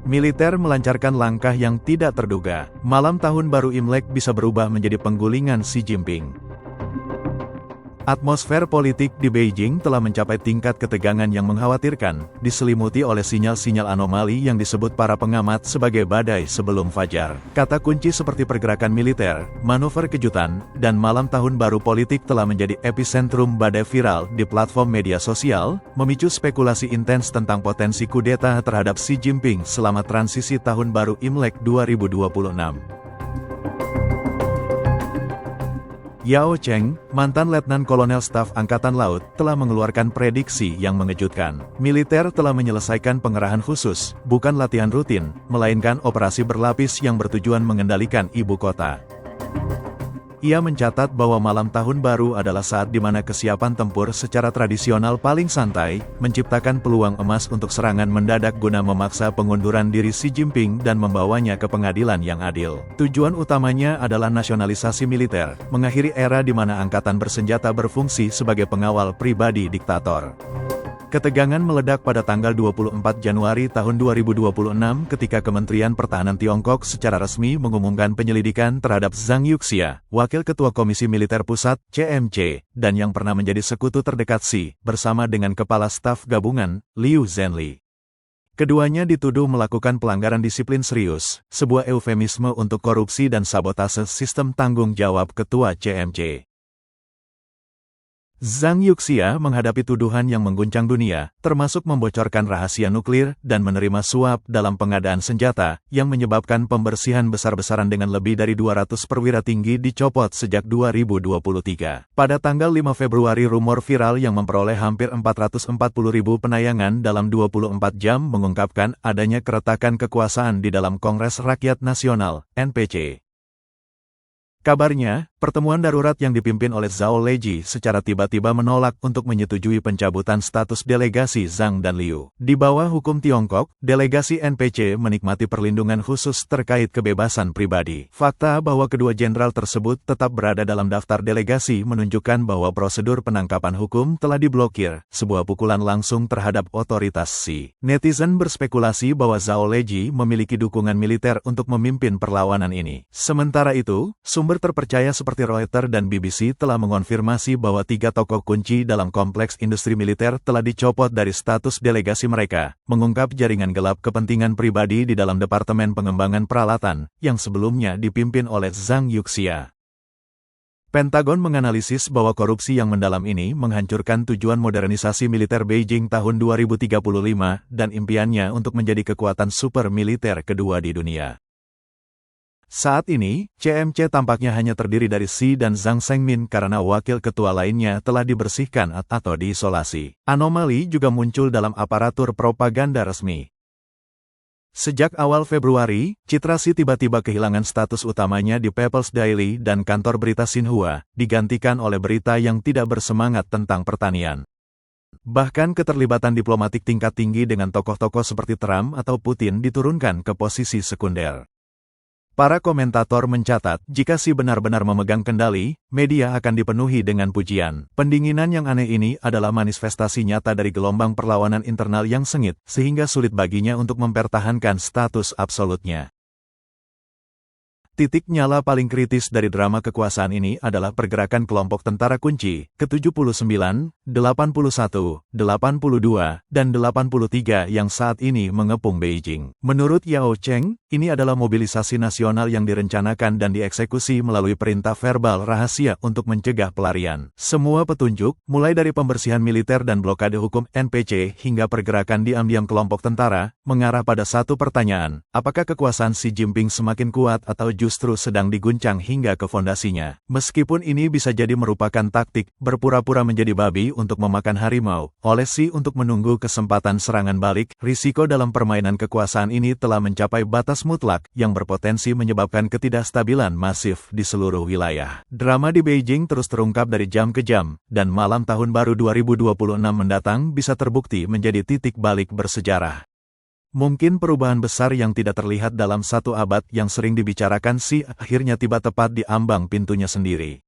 Militer melancarkan langkah yang tidak terduga. Malam tahun baru Imlek bisa berubah menjadi penggulingan Xi Jinping. Atmosfer politik di Beijing telah mencapai tingkat ketegangan yang mengkhawatirkan, diselimuti oleh sinyal-sinyal anomali yang disebut para pengamat sebagai badai sebelum fajar. Kata kunci seperti pergerakan militer, manuver kejutan, dan malam tahun baru politik telah menjadi epicentrum badai viral di platform media sosial, memicu spekulasi intens tentang potensi kudeta terhadap Xi Jinping selama transisi tahun baru Imlek 2026. Yao Cheng, mantan Letnan Kolonel Staf Angkatan Laut, telah mengeluarkan prediksi yang mengejutkan. Militer telah menyelesaikan pengerahan khusus, bukan latihan rutin, melainkan operasi berlapis yang bertujuan mengendalikan ibu kota. Ia mencatat bahwa malam tahun baru adalah saat di mana kesiapan tempur secara tradisional paling santai, menciptakan peluang emas untuk serangan mendadak guna memaksa pengunduran diri Xi Jinping dan membawanya ke pengadilan yang adil. Tujuan utamanya adalah nasionalisasi militer, mengakhiri era di mana angkatan bersenjata berfungsi sebagai pengawal pribadi diktator. Ketegangan meledak pada tanggal 24 Januari tahun 2026 ketika Kementerian Pertahanan Tiongkok secara resmi mengumumkan penyelidikan terhadap Zhang Yuxia, Wakil Ketua Komisi Militer Pusat, CMC, dan yang pernah menjadi sekutu terdekat Xi, bersama dengan Kepala Staf Gabungan, Liu Zhenli. Keduanya dituduh melakukan pelanggaran disiplin serius, sebuah eufemisme untuk korupsi dan sabotase sistem tanggung jawab Ketua CMC. Zhang Yuxia menghadapi tuduhan yang mengguncang dunia, termasuk membocorkan rahasia nuklir dan menerima suap dalam pengadaan senjata, yang menyebabkan pembersihan besar-besaran dengan lebih dari 200 perwira tinggi dicopot sejak 2023. Pada tanggal 5 Februari rumor viral yang memperoleh hampir 440.000 penayangan dalam 24 jam mengungkapkan adanya keretakan kekuasaan di dalam Kongres Rakyat Nasional, NPC. Kabarnya, pertemuan darurat yang dipimpin oleh Zhao Leji secara tiba-tiba menolak untuk menyetujui pencabutan status delegasi Zhang dan Liu. Di bawah hukum Tiongkok, delegasi NPC menikmati perlindungan khusus terkait kebebasan pribadi. Fakta bahwa kedua jenderal tersebut tetap berada dalam daftar delegasi menunjukkan bahwa prosedur penangkapan hukum telah diblokir, sebuah pukulan langsung terhadap otoritas Xi. Netizen berspekulasi bahwa Zhao Leji memiliki dukungan militer untuk memimpin perlawanan ini. Sementara itu, sumber terpercaya seperti Reuters dan BBC telah mengonfirmasi bahwa 3 tokoh kunci dalam kompleks industri militer telah dicopot dari status delegasi mereka, mengungkap jaringan gelap kepentingan pribadi di dalam Departemen Pengembangan Peralatan, yang sebelumnya dipimpin oleh Zhang Yuxia. Pentagon menganalisis bahwa korupsi yang mendalam ini menghancurkan tujuan modernisasi militer Beijing tahun 2035 dan impiannya untuk menjadi kekuatan super militer kedua di dunia. Saat ini, CMC tampaknya hanya terdiri dari Xi dan Zhang Shengmin karena wakil ketua lainnya telah dibersihkan atau diisolasi. Anomali juga muncul dalam aparatur propaganda resmi. Sejak awal Februari, Citra Xi tiba-tiba kehilangan status utamanya di People's Daily dan kantor berita Xinhua, digantikan oleh berita yang tidak bersemangat tentang pertanian. Bahkan keterlibatan diplomatik tingkat tinggi dengan tokoh-tokoh seperti Trump atau Putin diturunkan ke posisi sekunder. Para komentator mencatat, jika Xi benar-benar memegang kendali, media akan dipenuhi dengan pujian. Pendinginan yang aneh ini adalah manifestasi nyata dari gelombang perlawanan internal yang sengit, sehingga sulit baginya untuk mempertahankan status absolutnya. Titik nyala paling kritis dari drama kekuasaan ini adalah pergerakan kelompok tentara kunci, ke-79, 81, 82, dan 83 yang saat ini mengepung Beijing. Menurut Yao Cheng, ini adalah mobilisasi nasional yang direncanakan dan dieksekusi melalui perintah verbal rahasia untuk mencegah pelarian. Semua petunjuk, mulai dari pembersihan militer dan blokade hukum NPC hingga pergerakan diam-diam kelompok tentara, mengarah pada satu pertanyaan, apakah kekuasaan Xi Jinping semakin kuat atau justru sedang diguncang hingga ke fondasinya. Meskipun ini bisa jadi merupakan taktik berpura-pura menjadi babi untuk memakan harimau, oleh Xi untuk menunggu kesempatan serangan balik, risiko dalam permainan kekuasaan ini telah mencapai batas mutlak yang berpotensi menyebabkan ketidakstabilan masif di seluruh wilayah. Drama di Beijing terus terungkap dari jam ke jam, dan malam tahun baru 2026 mendatang bisa terbukti menjadi titik balik bersejarah. Mungkin perubahan besar yang tidak terlihat dalam satu abad yang sering dibicarakan Xi akhirnya tiba tepat di ambang pintunya sendiri.